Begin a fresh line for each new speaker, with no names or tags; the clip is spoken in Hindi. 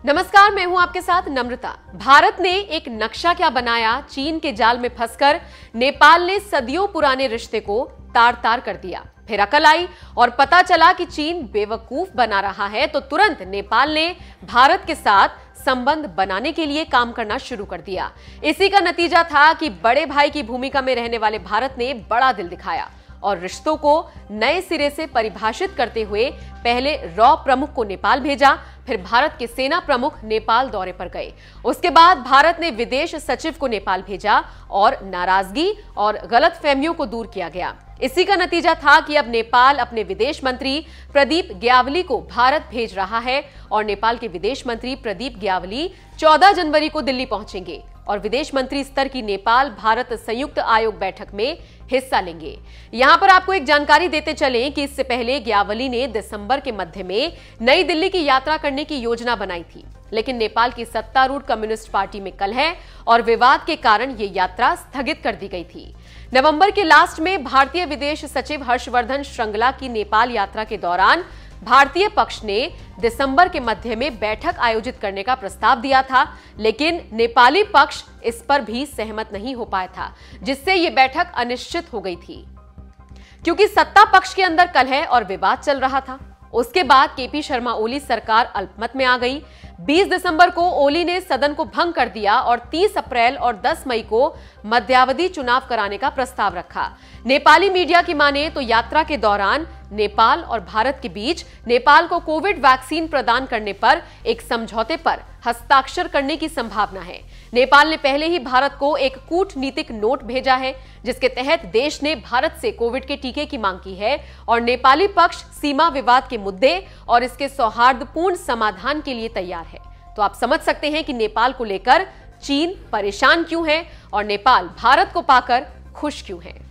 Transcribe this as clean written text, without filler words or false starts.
नमस्कार, मैं हूं आपके साथ नम्रता। भारत ने एक नक्शा क्या बनाया, चीन के जाल में फंसकर नेपाल ने सदियों पुराने रिश्ते को तार-तार कर दिया। फिर अकल आई और पता चला कि चीन बेवकूफ बना रहा है, तो तुरंत नेपाल ने भारत के साथ संबंध बनाने के लिए काम करना शुरू कर दिया। इसी का नतीजा था कि बड़े भाई की भूमिका में रहने वाले भारत ने बड़ा दिल दिखाया और रिश्तों को नए सिरे से परिभाषित करते हुए पहले रॉ प्रमुख को नेपाल भेजा, फिर भारत के सेना प्रमुख नेपाल दौरे पर गए। उसके बाद भारत ने विदेश सचिव को नेपाल भेजा और नाराजगी और गलतफहमियों को दूर किया गया। इसी का नतीजा था कि अब नेपाल अपने विदेश मंत्री प्रदीप ग्यावली को भारत भेज रहा है और नेपाल के विदेश मंत्री प्रदीप ग्यावली 14 जनवरी को दिल्ली पहुंचेंगे और विदेश मंत्री स्तर की नेपाल भारत संयुक्त आयोग बैठक में हिस्सा लेंगे। यहां पर आपको एक जानकारी देते चलें कि इससे पहले ग्यावली ने दिसंबर के मध्य में नई दिल्ली की यात्रा करने की योजना बनाई थी, लेकिन नेपाल की सत्तारूढ़ कम्युनिस्ट पार्टी में कलह और विवाद के कारण ये यात्रा स्थगित कर दी गई थी। नवंबर के लास्ट में भारतीय विदेश सचिव हर्षवर्धन श्रृंगला की नेपाल यात्रा के दौरान भारतीय पक्ष ने दिसंबर के मध्य में बैठक आयोजित करने का प्रस्ताव दिया था, लेकिन नेपाली पक्ष इस पर भी सहमत नहीं हो पाया था, जिससे यह बैठक अनिश्चित हो गई थी। क्योंकि सत्ता पक्ष के अंदर कलह और विवाद चल रहा था। उसके बाद केपी शर्मा ओली सरकार अल्पमत में आ गई। 20 दिसंबर को ओली ने सदन को भंग कर दिया और 30 अप्रैल और 10 मई को मध्यावधि चुनाव कराने का प्रस्ताव रखा। नेपाली मीडिया की माने तो यात्रा के दौरान नेपाल और भारत के बीच नेपाल को कोविड वैक्सीन प्रदान करने पर एक समझौते पर हस्ताक्षर करने की संभावना है। नेपाल ने पहले ही भारत को एक कूटनीतिक नोट भेजा है, जिसके तहत देश ने भारत से कोविड के टीके की मांग की है और नेपाली पक्ष सीमा विवाद के मुद्दे और इसके सौहार्दपूर्ण समाधान के लिए तैयार है। तो आप समझ सकते हैं कि नेपाल को लेकर चीन परेशान क्यों है और नेपाल भारत को पाकर खुश क्यों है।